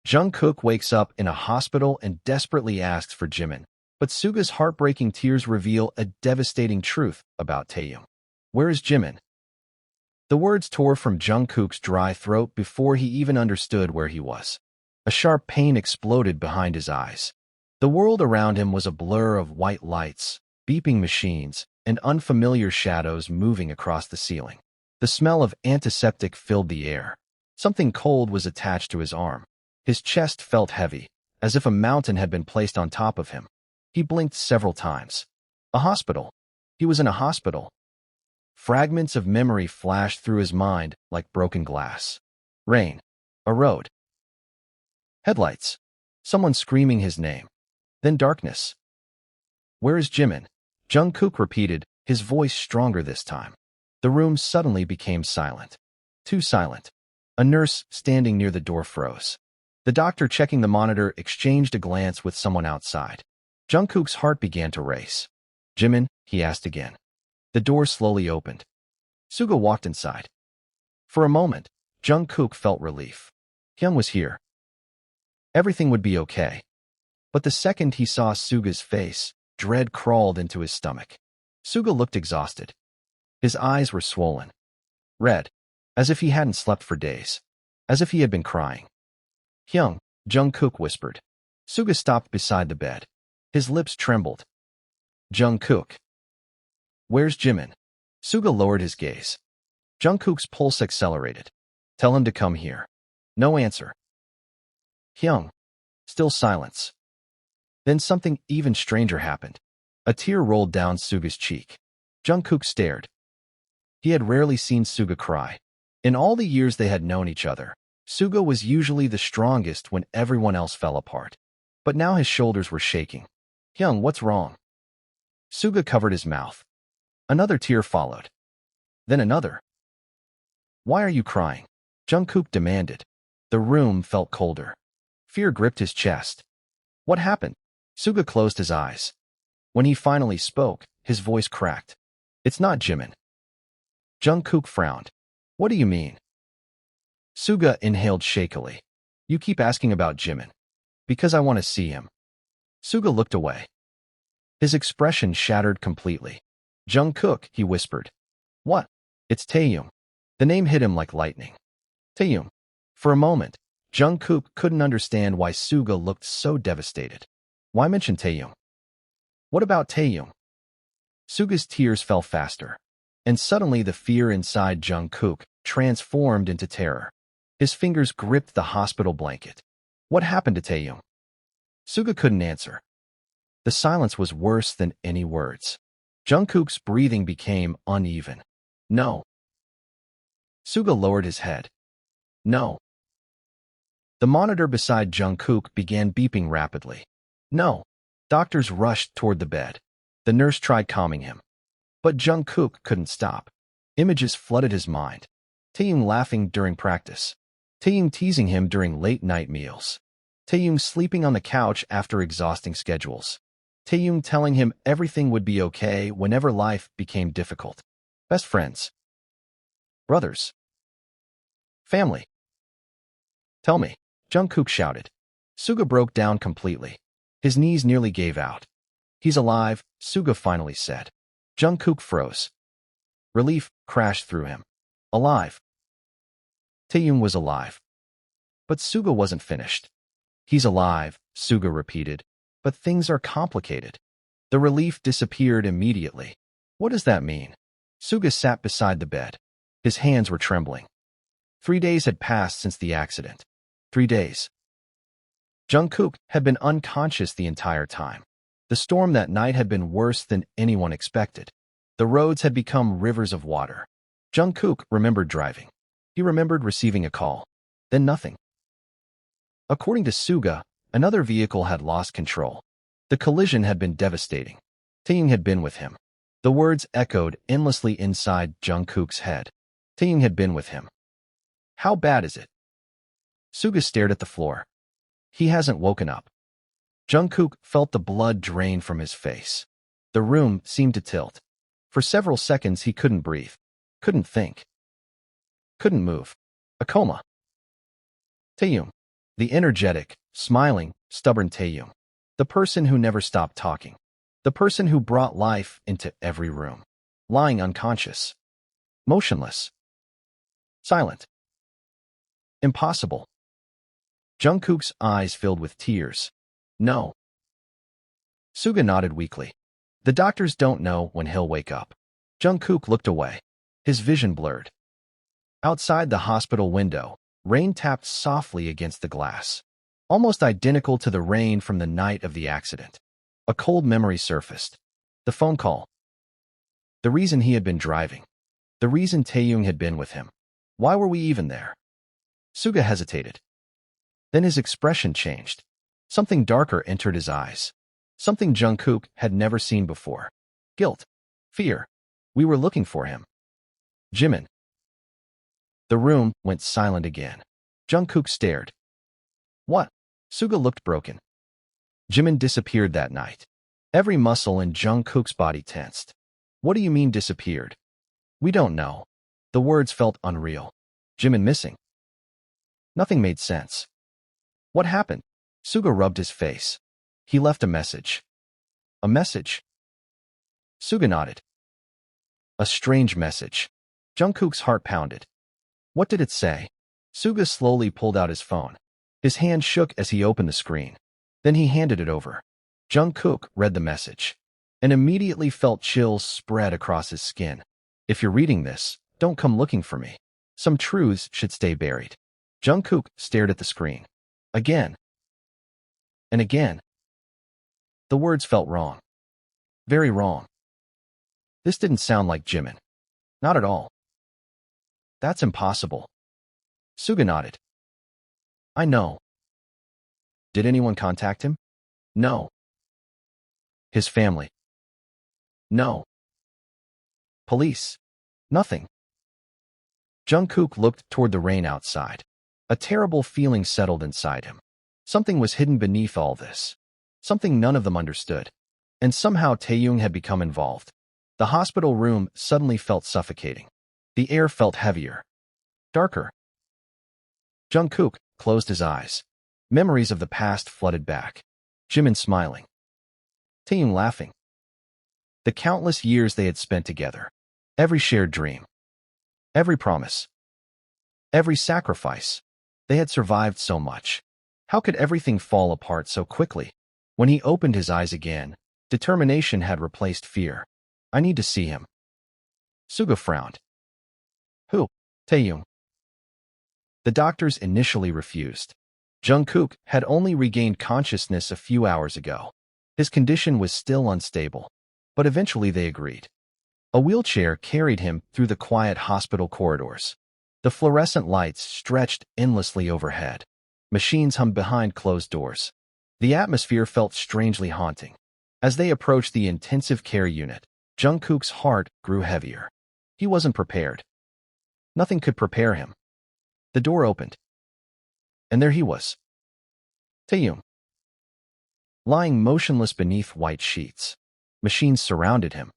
Jungkook wakes up in a hospital and desperately asks for Jimin, but Suga's heartbreaking tears reveal a devastating truth about Taehyung. Where is Jimin? The words tore from Jungkook's dry throat before he even understood where he was. A sharp pain exploded behind his eyes. The world around him was a blur of white lights, beeping machines, and unfamiliar shadows moving across the ceiling. The smell of antiseptic filled the air. Something cold was attached to his arm. His chest felt heavy, as if a mountain had been placed on top of him. He blinked several times. A hospital. He was in a hospital. Fragments of memory flashed through his mind like broken glass. Rain. A road. Headlights. Someone screaming his name. Then darkness. Where is Jimin? Jungkook repeated, his voice stronger this time. The room suddenly became silent. Too silent. A nurse standing near the door froze. The doctor checking the monitor exchanged a glance with someone outside. Jungkook's heart began to race. Jimin, he asked again. The door slowly opened. Suga walked inside. For a moment, Jungkook felt relief. Hyung was here. Everything would be okay. But the second he saw Suga's face, dread crawled into his stomach. Suga looked exhausted. His eyes were swollen. Red. As if he hadn't slept for days. As if he had been crying. Hyung, Jungkook whispered. Suga stopped beside the bed. His lips trembled. Jungkook. Where's Jimin? Suga lowered his gaze. Jungkook's pulse accelerated. Tell him to come here. No answer. Hyung. Still silence. Then something even stranger happened. A tear rolled down Suga's cheek. Jungkook stared. He had rarely seen Suga cry. In all the years they had known each other, Suga was usually the strongest when everyone else fell apart. But now his shoulders were shaking. Hyung, what's wrong? Suga covered his mouth. Another tear followed. Then another. Why are you crying? Jungkook demanded. The room felt colder. Fear gripped his chest. What happened? Suga closed his eyes. When he finally spoke, his voice cracked. It's not Jimin. Jungkook frowned. What do you mean? Suga inhaled shakily. You keep asking about Jimin. Because I want to see him. Suga looked away. His expression shattered completely. Jungkook, he whispered. What? It's Taehyung. The name hit him like lightning. Taehyung. For a moment, Jungkook couldn't understand why Suga looked so devastated. Why mention Taehyung? What about Taehyung? Suga's tears fell faster. And suddenly the fear inside Jungkook transformed into terror. His fingers gripped the hospital blanket. What happened to Taehyung? Suga couldn't answer. The silence was worse than any words. Jungkook's breathing became uneven. No. Suga lowered his head. No. The monitor beside Jungkook began beeping rapidly. No. Doctors rushed toward the bed. The nurse tried calming him. But Jungkook couldn't stop. Images flooded his mind. Taehyung laughing during practice. Taehyung teasing him during late-night meals. Taehyung sleeping on the couch after exhausting schedules. Taehyung telling him everything would be okay whenever life became difficult. Best friends. Brothers. Family. Tell me, Jungkook shouted. Suga broke down completely. His knees nearly gave out. He's alive, Suga finally said. Jungkook froze. Relief crashed through him. Alive. Taehyung was alive. But Suga wasn't finished. He's alive, Suga repeated. But things are complicated. The relief disappeared immediately. What does that mean? Suga sat beside the bed. His hands were trembling. 3 days had passed since the accident. 3 days. Jungkook had been unconscious the entire time. The storm that night had been worse than anyone expected. The roads had become rivers of water. Jungkook remembered driving. He remembered receiving a call. Then nothing. According to Suga, another vehicle had lost control. The collision had been devastating. Taehyung had been with him. The words echoed endlessly inside Jungkook's head. Taehyung had been with him. How bad is it? Suga stared at the floor. He hasn't woken up. Jungkook felt the blood drain from his face. The room seemed to tilt. For several seconds he couldn't breathe. Couldn't think. Couldn't move. A coma. Taehyung. The energetic, smiling, stubborn Taehyung. The person who never stopped talking. The person who brought life into every room. Lying unconscious. Motionless. Silent. Impossible. Jungkook's eyes filled with tears. No. Suga nodded weakly. The doctors don't know when he'll wake up. Jungkook looked away. His vision blurred. Outside the hospital window, rain tapped softly against the glass. Almost identical to the rain from the night of the accident. A cold memory surfaced. The phone call. The reason he had been driving. The reason Taehyung had been with him. Why were we even there? Suga hesitated. Then his expression changed. Something darker entered his eyes. Something Jungkook had never seen before. Guilt. Fear. We were looking for him. Jimin. The room went silent again. Jungkook stared. What? Suga looked broken. Jimin disappeared that night. Every muscle in Jungkook's body tensed. What do you mean disappeared? We don't know. The words felt unreal. Jimin missing. Nothing made sense. What happened? Suga rubbed his face. He left a message. A message? Suga nodded. A strange message. Jungkook's heart pounded. What did it say? Suga slowly pulled out his phone. His hand shook as he opened the screen. Then he handed it over. Jungkook read the message and immediately felt chills spread across his skin. If you're reading this, don't come looking for me. Some truths should stay buried. Jungkook stared at the screen. Again. And again. The words felt wrong. Very wrong. This didn't sound like Jimin. Not at all. That's impossible. Suga nodded. I know. Did anyone contact him? No. His family? No. Police? Nothing. Jungkook looked toward the rain outside. A terrible feeling settled inside him. Something was hidden beneath all this. Something none of them understood. And somehow Taehyung had become involved. The hospital room suddenly felt suffocating. The air felt heavier. Darker. Jungkook closed his eyes. Memories of the past flooded back. Jimin smiling. Taehyung laughing. The countless years they had spent together. Every shared dream. Every promise. Every sacrifice. They had survived so much. How could everything fall apart so quickly? When he opened his eyes again, determination had replaced fear. I need to see him. Suga frowned. Who? Taehyung. The doctors initially refused. Jungkook had only regained consciousness a few hours ago. His condition was still unstable, but eventually they agreed. A wheelchair carried him through the quiet hospital corridors. The fluorescent lights stretched endlessly overhead. Machines hummed behind closed doors. The atmosphere felt strangely haunting. As they approached the intensive care unit, Jungkook's heart grew heavier. He wasn't prepared. Nothing could prepare him. The door opened. And there he was. Taehyung. Lying motionless beneath white sheets. Machines surrounded him.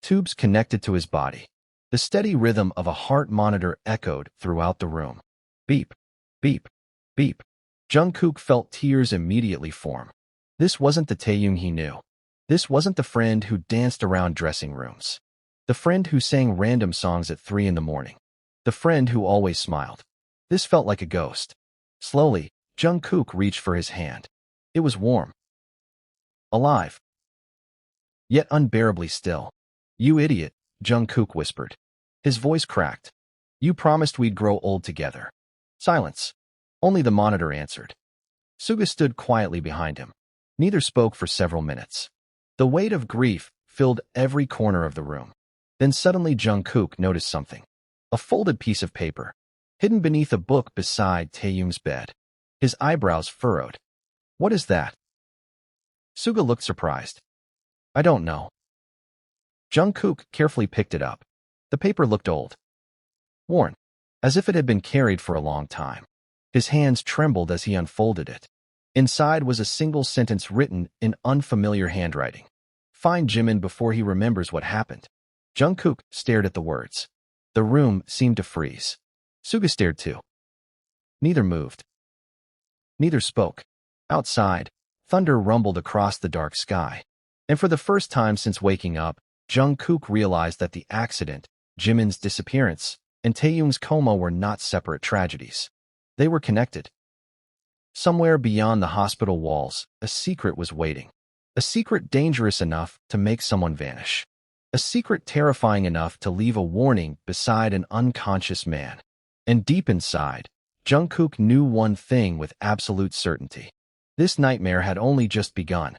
Tubes connected to his body. The steady rhythm of a heart monitor echoed throughout the room. Beep, beep, beep. Jungkook felt tears immediately form. This wasn't the Taehyung he knew. This wasn't the friend who danced around dressing rooms. The friend who sang random songs at 3 in the morning. The friend who always smiled. This felt like a ghost. Slowly, Jungkook reached for his hand. It was warm. Alive. Yet unbearably still. You idiot, Jungkook whispered. His voice cracked. You promised we'd grow old together. Silence. Only the monitor answered. Suga stood quietly behind him. Neither spoke for several minutes. The weight of grief filled every corner of the room. Then suddenly Jungkook noticed something. A folded piece of paper, hidden beneath a book beside Taehyung's bed. His eyebrows furrowed. What is that? Suga looked surprised. I don't know. Jungkook carefully picked it up. The paper looked old. Worn, as if it had been carried for a long time. His hands trembled as he unfolded it. Inside was a single sentence written in unfamiliar handwriting. Find Jimin before he remembers what happened. Jungkook stared at the words. The room seemed to freeze. Suga stared too. Neither moved. Neither spoke. Outside, thunder rumbled across the dark sky. And for the first time since waking up, Jungkook realized that the accident, Jimin's disappearance, and Taehyung's coma were not separate tragedies. They were connected. Somewhere beyond the hospital walls, a secret was waiting. A secret dangerous enough to make someone vanish. A secret terrifying enough to leave a warning beside an unconscious man. And deep inside, Jungkook knew one thing with absolute certainty. This nightmare had only just begun.